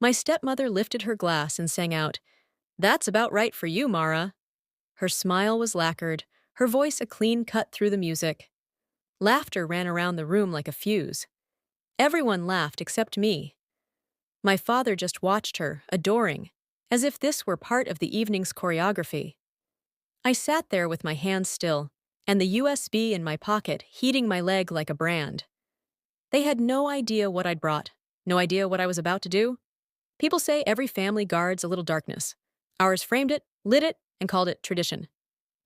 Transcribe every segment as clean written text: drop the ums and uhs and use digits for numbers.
My stepmother lifted her glass and sang out, "That's about right for you, Mara." Her smile was lacquered, her voice a clean cut through the music. Laughter ran around the room like a fuse. Everyone laughed except me. My father just watched her, adoring, as if this were part of the evening's choreography. I sat there with my hands still, and the USB in my pocket heating my leg like a brand. They had no idea what I'd brought, no idea what I was about to do. People say every family guards a little darkness. Ours framed it, lit it, and called it tradition.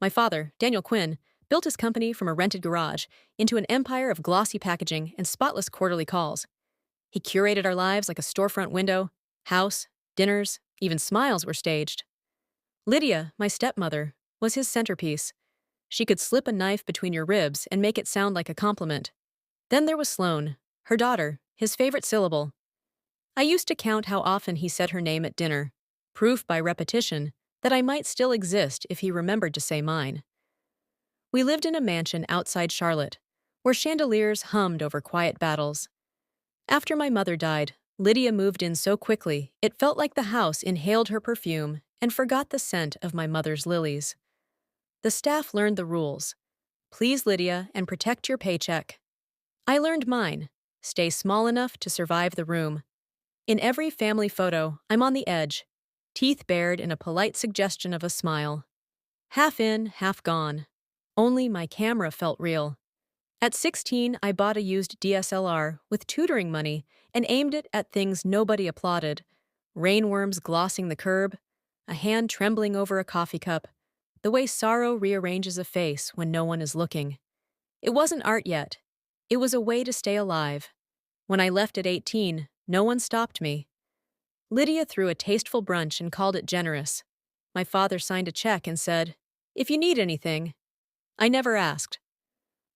My father, Daniel Quinn, built his company from a rented garage into an empire of glossy packaging and spotless quarterly calls. He curated our lives like a storefront window. House, dinners, even smiles were staged. Lydia, my stepmother, was his centerpiece. She could slip a knife between your ribs and make it sound like a compliment. Then there was Sloane, her daughter, his favorite syllable. I used to count how often he said her name at dinner, proof by repetition that I might still exist if he remembered to say mine. We lived in a mansion outside Charlotte, where chandeliers hummed over quiet battles. After my mother died, Lydia moved in so quickly it felt like the house inhaled her perfume and forgot the scent of my mother's lilies. The staff learned the rules. Please, Lydia, and protect your paycheck. I learned mine. Stay small enough to survive the room. In every family photo, I'm on the edge, teeth bared in a polite suggestion of a smile. Half in, half gone. Only my camera felt real. At 16, I bought a used DSLR with tutoring money and aimed it at things nobody applauded. Rainworms glossing the curb, a hand trembling over a coffee cup, the way sorrow rearranges a face when no one is looking. It wasn't art yet. It was a way to stay alive. When I left at 18, no one stopped me. Lydia threw a tasteful brunch and called it generous. My father signed a check and said, "If you need anything." I never asked.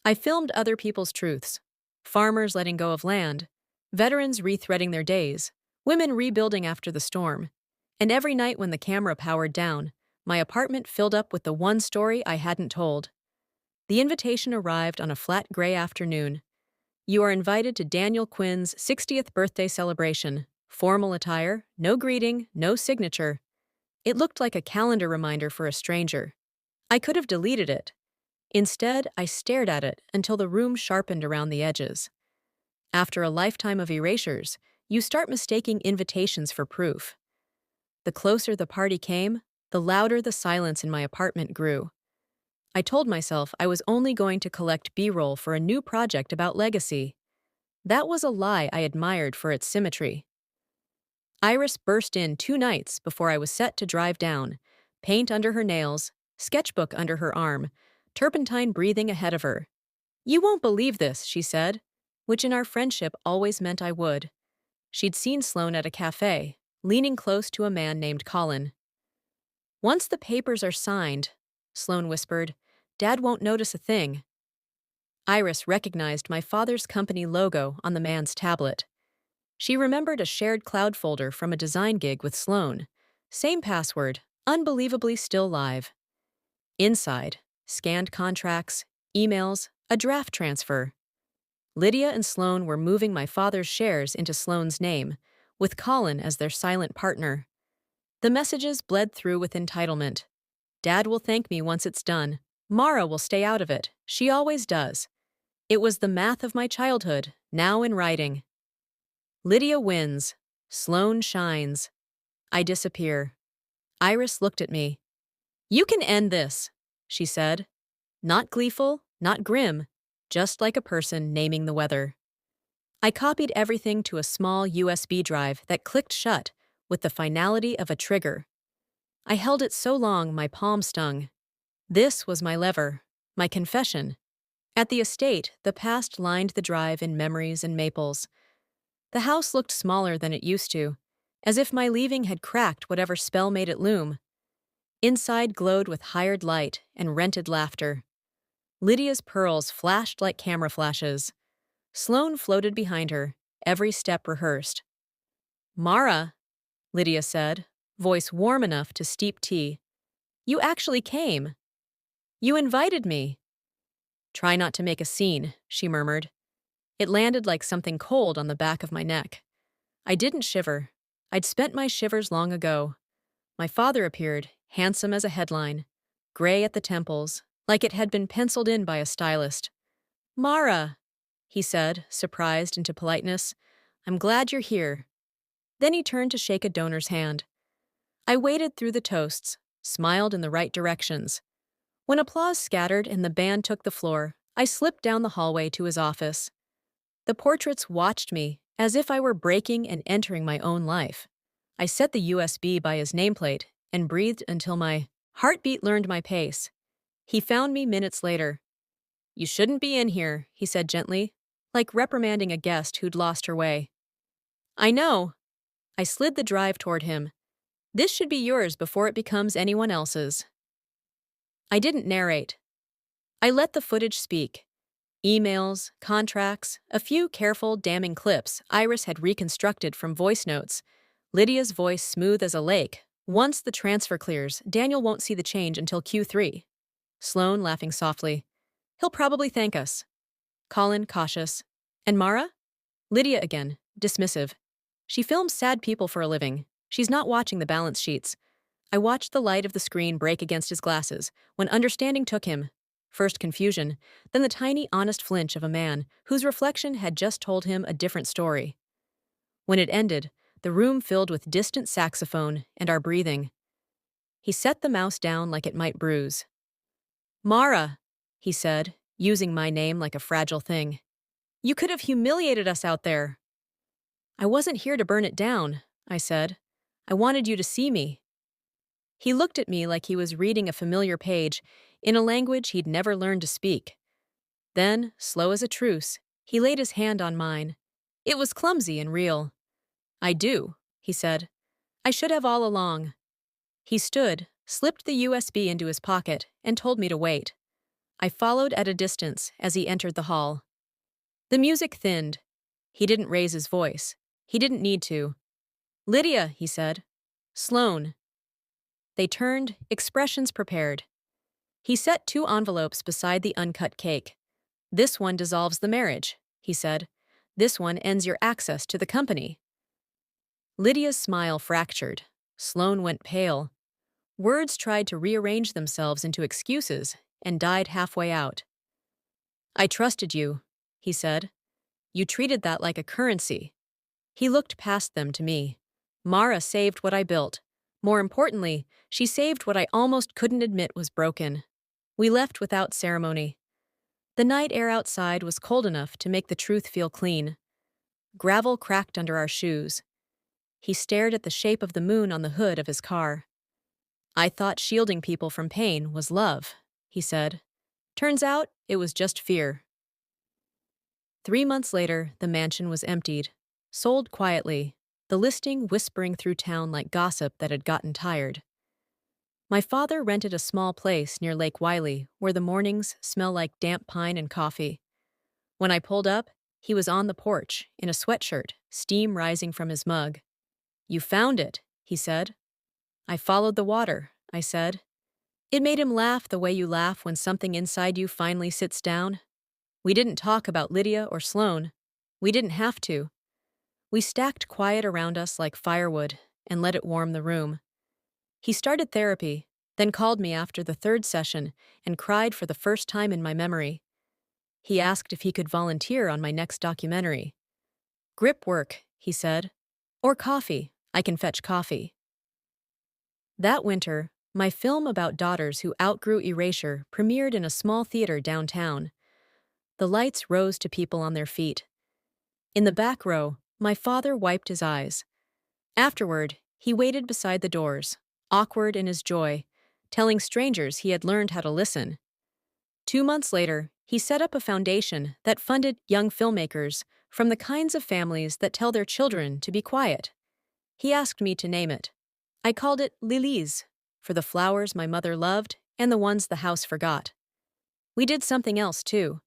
I filmed other people's truths. Farmers letting go of land, veterans rethreading their days, women rebuilding after the storm. And every night when the camera powered down, my apartment filled up with the one story I hadn't told. The invitation arrived on a flat gray afternoon. You are invited to Daniel Quinn's 60th birthday celebration. Formal attire, no greeting, no signature. It looked like a calendar reminder for a stranger. I could have deleted it. Instead, I stared at it until the room sharpened around the edges. After a lifetime of erasures, you start mistaking invitations for proof. The closer the party came, the louder the silence in my apartment grew. I told myself I was only going to collect B-roll for a new project about legacy. That was a lie I admired for its symmetry. Iris burst in 2 nights before I was set to drive down, paint under her nails, sketchbook under her arm, turpentine breathing ahead of her. "You won't believe this," she said, which in our friendship always meant I would. She'd seen Sloane at a cafe, leaning close to a man named Colin. "Once the papers are signed," Sloane whispered, "Dad won't notice a thing." Iris recognized my father's company logo on the man's tablet. She remembered a shared cloud folder from a design gig with Sloane. Same password, unbelievably still live. Inside, scanned contracts, emails, a draft transfer. Lydia and Sloane were moving my father's shares into Sloane's name, with Colin as their silent partner. The messages bled through with entitlement. "Dad will thank me once it's done. Mara will stay out of it. She always does." It was the math of my childhood, now in writing. Lydia wins. Sloane shines. I disappear. Iris looked at me. "You can end this," she said. Not gleeful, not grim, just like a person naming the weather. I copied everything to a small USB drive that clicked shut with the finality of a trigger. I held it so long my palm stung. This was my lever, my confession. At the estate, the past lined the drive in memories and maples. The house looked smaller than it used to, as if my leaving had cracked whatever spell made it loom. Inside glowed with hired light and rented laughter. Lydia's pearls flashed like camera flashes. Sloane floated behind her, every step rehearsed. "Mara," Lydia said, voice warm enough to steep tea. "You actually came. You invited me." "Try not to make a scene," she murmured. It landed like something cold on the back of my neck. I didn't shiver. I'd spent my shivers long ago. My father appeared, handsome as a headline, gray at the temples, like it had been penciled in by a stylist. Mara, he said, surprised into politeness. I'm glad you're here. Then he turned to shake a donor's hand. I waited through the toasts, smiled in the right directions. When applause scattered and the band took the floor, I slipped down the hallway to his office. The portraits watched me, as if I were breaking and entering my own life. I set the USB by his nameplate and breathed until my heartbeat learned my pace. He found me minutes later. You shouldn't be in here, he said gently, like reprimanding a guest who'd lost her way. I know. I slid the drive toward him. This should be yours before it becomes anyone else's. I didn't narrate. I let the footage speak. Emails, contracts, a few careful, damning clips Iris had reconstructed from voice notes. Lydia's voice smooth as a lake. Once the transfer clears, Daniel won't see the change until Q3. Sloane laughing softly. He'll probably thank us. Colin cautious. And Mara? Lydia again, dismissive. She films sad people for a living. She's not watching the balance sheets. I watched the light of the screen break against his glasses when understanding took him. First confusion, then the tiny, honest flinch of a man whose reflection had just told him a different story. When it ended, the room filled with distant saxophone and our breathing. He set the mouse down like it might bruise. Mara, he said, using my name like a fragile thing. You could have humiliated us out there. I wasn't here to burn it down, I said. I wanted you to see me. He looked at me like he was reading a familiar page in a language he'd never learned to speak. Then, slow as a truce, he laid his hand on mine. It was clumsy and real. I do, he said. I should have all along. He stood, slipped the USB into his pocket, and told me to wait. I followed at a distance as he entered the hall. The music thinned. He didn't raise his voice. He didn't need to. Lydia, he said. Sloane. They turned, expressions prepared. He set 2 envelopes beside the uncut cake. This one dissolves the marriage, he said. This one ends your access to the company. Lydia's smile fractured. Sloane went pale. Words tried to rearrange themselves into excuses and died halfway out. I trusted you, he said. You treated that like a currency. He looked past them to me. Mara saved what I built. More importantly, she saved what I almost couldn't admit was broken. We left without ceremony. The night air outside was cold enough to make the truth feel clean. Gravel cracked under our shoes. He stared at the shape of the moon on the hood of his car. I thought shielding people from pain was love, he said. Turns out it was just fear. 3 months later, the mansion was emptied, sold quietly, the listing whispering through town like gossip that had gotten tired. My father rented a small place near Lake Wylie where the mornings smell like damp pine and coffee. When I pulled up, he was on the porch, in a sweatshirt, steam rising from his mug. You found it, he said. I followed the water, I said. It made him laugh the way you laugh when something inside you finally sits down. We didn't talk about Lydia or Sloane. We didn't have to. We stacked quiet around us like firewood and let it warm the room. He started therapy, then called me after the 3rd session and cried for the first time in my memory. He asked if he could volunteer on my next documentary. Grip work, he said. Or coffee. I can fetch coffee. That winter, my film about daughters who outgrew erasure premiered in a small theater downtown. The lights rose to people on their feet. In the back row, my father wiped his eyes. Afterward, he waited beside the doors, awkward in his joy, telling strangers he had learned how to listen. 2 months later, he set up a foundation that funded young filmmakers from the kinds of families that tell their children to be quiet. He asked me to name it. I called it Lilies, for the flowers my mother loved and the ones the house forgot. We did something else, too.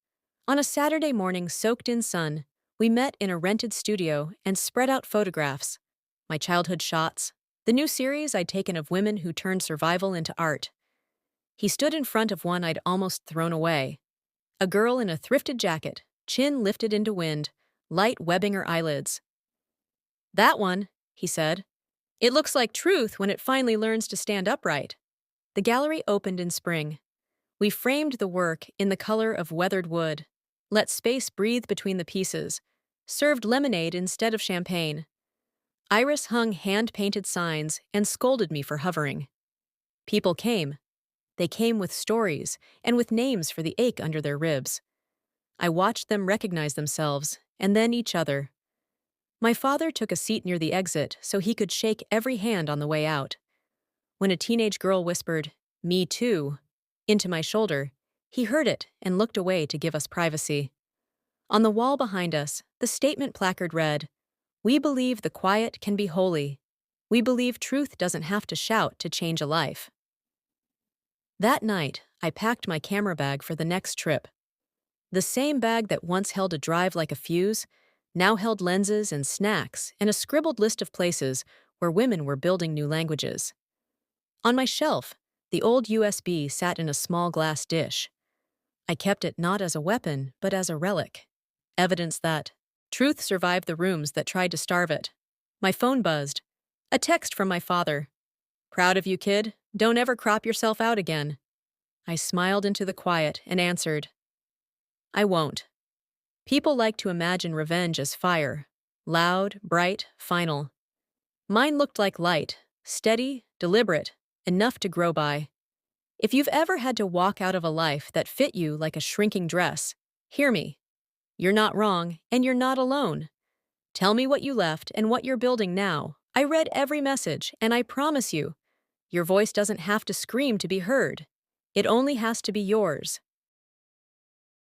On a Saturday morning soaked in sun, we met in a rented studio and spread out photographs. My childhood shots, the new series I'd taken of women who turned survival into art. He stood in front of one I'd almost thrown away. A girl in a thrifted jacket, chin lifted into wind, light webbing her eyelids. That one, he said, It looks like truth when it finally learns to stand upright. The gallery opened in spring. We framed the work in the color of weathered wood, let space breathe between the pieces, served lemonade instead of champagne. Iris hung hand-painted signs and scolded me for hovering. People came. They came with stories and with names for the ache under their ribs. I watched them recognize themselves, and then each other. My father took a seat near the exit so he could shake every hand on the way out. When a teenage girl whispered, "Me too," into my shoulder, he heard it and looked away to give us privacy. On the wall behind us, the statement placard read, "We believe the quiet can be holy. We believe truth doesn't have to shout to change a life." That night, I packed my camera bag for the next trip. The same bag that once held a drive like a fuse now held lenses and snacks and a scribbled list of places where women were building new languages. On my shelf, the old USB sat in a small glass dish. I kept it not as a weapon, but as a relic. Evidence that truth survived the rooms that tried to starve it. My phone buzzed. A text from my father. "Proud of you, kid. Don't ever crop yourself out again." I smiled into the quiet and answered, "I won't." People like to imagine revenge as fire. Loud, bright, final. Mine looked like light, steady, deliberate, enough to grow by. If you've ever had to walk out of a life that fit you like a shrinking dress, hear me. You're not wrong, and you're not alone. Tell me what you left and what you're building now. I read every message, and I promise you, your voice doesn't have to scream to be heard. It only has to be yours.